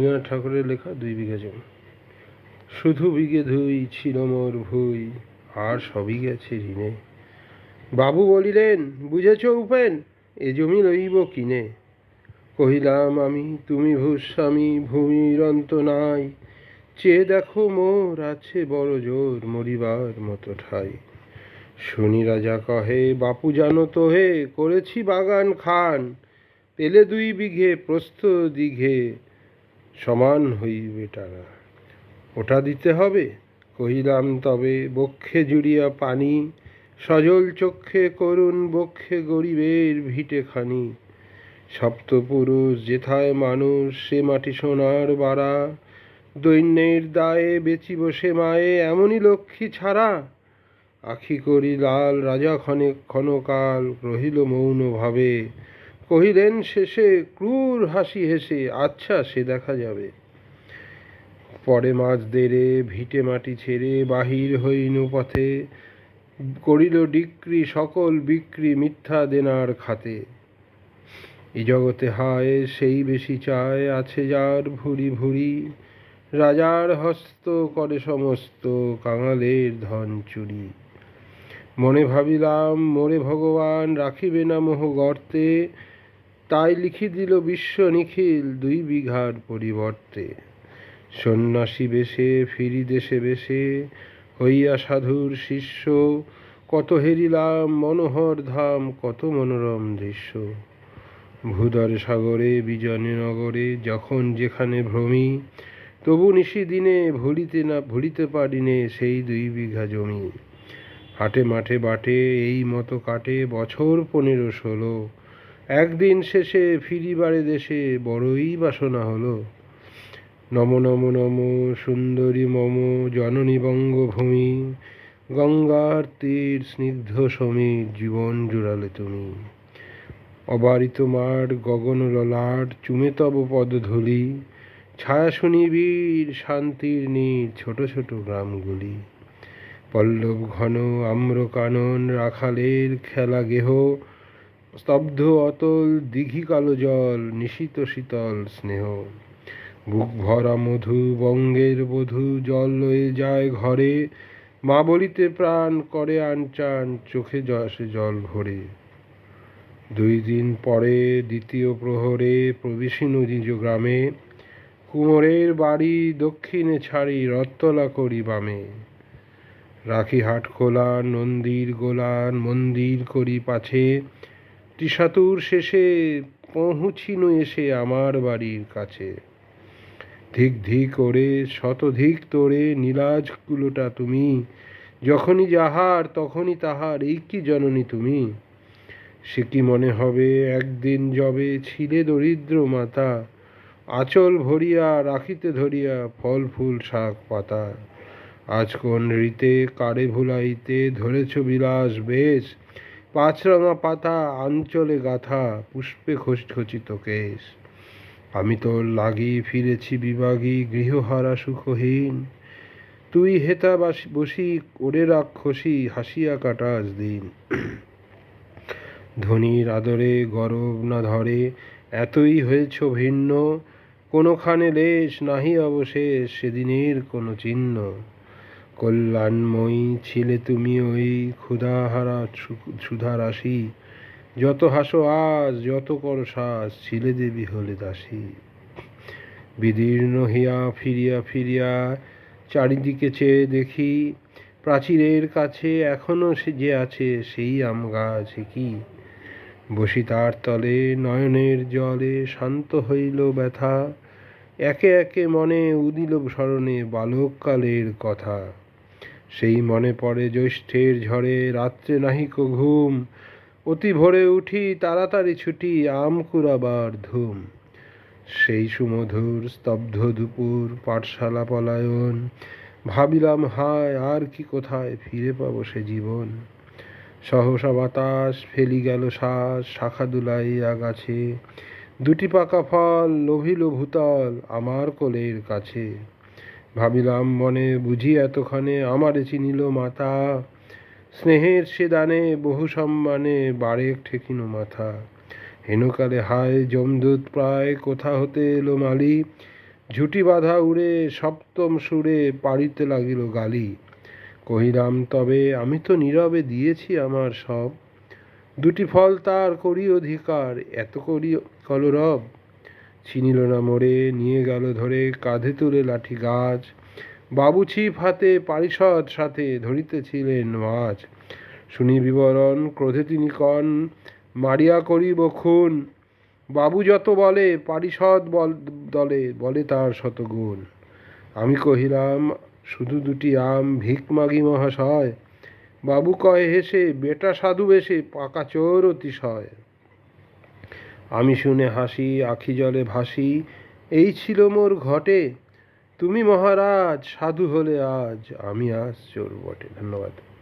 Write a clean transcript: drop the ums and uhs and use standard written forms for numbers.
রবীন্দ্রনাথ ঠাকুরের লেখা 2 বিঘা জমি। শুধু বিঘে ধুই ছিল মোর ভুই, আর সবই গেছে ঋণে। বাবু বলিলেন, বুঝেছ উপেন, এ জমি লইব কিনে। কহিলাম আমি, তুমি ভূস্বামী, ভূমির অন্ত নাই। চেয়ে দেখো মোর আছে বড় জোর, মরিবার মতো ঠাই। শুনি রাজা কহে, বাপু জানো তো হে, করেছি বাগান খান। পেলে 2 বিঘে প্রস্থ দিঘে, সমান হইবে টানা। ওটা দিতে হবে? কহিলাম তবে, বক্ষে জুড়িয়া পানি, সজল চক্ষে করুণ বক্ষে গরিবের ভিটেখানি। সপ্তপুরুষ যেথায় মানুষ, সে মাটি সোনার বাড়া। দৈন্যের দায়ে বেচিব সে মায়ে, এমনই লক্ষ্মী ছাড়া। আখি করি লাল, রাজা ক্ষণকাল রহিল মৌন ভাবে। কহিলেন শেষে ক্রূর হাসি হেসে, আচ্ছা সে দেখা যাবে। পরে মাঝ দেরে ভিটে মাটি ছেড়ে বাহির হইনু পথে। করিল ডিক্রি সকল বিক্রি, মিথ্যা দেনার খাতে। এ জগতে হায় সেই বেশি চায়, আছে যার ভুরি ভুরি। রাজার হস্ত করে সমস্ত, কাঙালের ধন চুরি। মনে ভাবিলাম, মোরে ভগবান রাখিবে না মোহ গর্তে। তাই লিখি দিল বিশ্ব নিখিল 2 বিঘার পরিবর্তে। সন্ন্যাসী বেশে ফিরি দেশে বেশে, হইয়া সাধুর শিষ্য। কত হেরিলাম মনোহর ধাম, কত মনোরম দৃশ্য। ভূধরে সাগরে বিজনে নগরে, যখন যেখানে ভ্রমি। তবু নিশি দিনে ভুলিতে পারিনে সেই 2 বিঘা জমি। হাটে মাঠে বাটে এই মতো কাটে বছর 15-16। একদিন শেষে ফিরিবারে দেশে, বড়ই বাসনা হলো। নম নম নম সুন্দরী মম জননী বঙ্গভূমি। গঙ্গার তীর স্নিগ্ধ সমীর, জীবন জুড়ালে তুমি। অবারিত মাঠ গগন ললাট, চুমে তব পদধূলি। ছায়া শুনিবীর শান্তির নীড়, ছোট ছোট গ্রামগুলি। পল্লব ঘন আম্র কানন, রাখালের খেলা গেহ। স্তব্ধ অতল দিঘি কালো জল, নিশীত শীতল স্নেহ। বুক ভরা মধু বঙ্গের বধূ, জল লয়ে যায় ঘরে। মা বলিতে প্রাণ করে আনচান, চোখে আসে জল ভরে। 2 দিন পরে দ্বিতীয় প্রহরে প্রবেশী নিজ গ্রামে। কুমোরের বাড়ি দক্ষিণে ছাড়ি, রথতলা করি বামে। রাখি হাট খোলা, নন্দীর গোলান মন্দির করি পাছে। ত্রিশাতুর শেষে পৌঁছিনু এসে আমার বাড়ির কাছে। ধিক ধিক ওরে শতধিক তোরে, নীলাজ কুলোটা তুমি। যখনই যাহার তখনই তাহার, এই কি জননী তুমি। সে কি মনে হবে একদিন যবে ছিলে দরিদ্র মাতা। আঁচল ভরিয়া রাখিতে ধরিয়া ফল ফুল শাক পাতা। আজ কোন রীতে কারে ভুলাইতে ধরেছ বিলাস বেশ। 5 রঙা পাতা আঞ্চলে গাথা, পুষ্পে খচিত কেশ। আমি তোর লাগি ফিরেছি বিভাগী, গৃহহারা সুখহীন। তুই হেতা বসি ওরে রাক্ষসী, হাসিয়া কাটাস দিন। ধনীর আদরে গরব না ধরে, এতই হয়েছ ভিন্ন। কোনোখানে লেশ নাহি অবশেষ, সেদিনের কোনো চিহ্ন। কল্যাণময়ী ছিলে তুমি ওই, ক্ষুধাহারা সুধারাশি। যত হাসো আজ, যত করো সাজ, ছিলে দেবী হলে দাসী। বিদীর্ণ হিয়া ফিরিয়া ফিরিয়া চারিদিকে চেয়ে দেখি। প্রাচীরের কাছে এখনো সে যে আছে সেই আম গাছ, কি বসি তার তলে নয়নের জলে, শান্ত হইল ব্যথা। একে একে মনে উদিল স্মরণে বালককালের কথা। সেই মনে পড়ে জ্যৈষ্ঠের ঝড়ে, রাত্রে নাহিক ঘুম। অতি ভোরে উঠি তাড়াতাড়ি ছুটি, আম কুড়াবার ধুম। সেই সুমধুর স্তব্ধ দুপুর, পাঠশালা পলায়ন। ভাবিলাম হায় আর কি কোথায় ফিরে পাবো সে জীবন। সহসা বাতাস ফেলি গেল শ্বাস, শাখা দুলাইয়া গাছে। 2টি পাকা ফল লোভিল ভূতল আমার কোলের কাছে। ভাবিলাম মনে, বুঝি এতক্ষণে আমারে চিনিল মাতা। স্নেহের সে দানে বহু সম্মানে, বারেক ঠেকিল মাথা। হেনকালে হায় যমদূত প্রায়, কোথা হতে এলো মালি। ঝুটি বাঁধা উড়ে সপ্তম সুরে পাড়িতে লাগিল গালি। কহিলাম তবে আমি তো নীরবে দিয়েছি আমার সব, দুটি ফল তার করি অধিকার, এত করি কলরব। চিনিল না মোড়ে, নিয়ে গেল ধরে কাঁধে তুলে লাঠি গাছ। বাবু ছিপ হাতে পারিষদ সাথে ধরিতেছিলেন মাছ। শুনি বিবরণ ক্রোধে তিনি কন, মারিয়া করিব খুন। বাবু যত বলে পারিষদ দলে বলে তার শতগুণ। আমি কহিলাম শুধু দুটি আম ভিক মাগি মহাশয়। বাবু কয় হেসে, বেটা সাধু বেশে পাকা চোর অতিশয়। আমি শুনে হাসি, আখি জলে ভাসি, এই ছিল মোর ঘটে। তুমি মহারাজ সাধু হলে আজ, আমি আজ চোর বটে। ধন্যবাদ।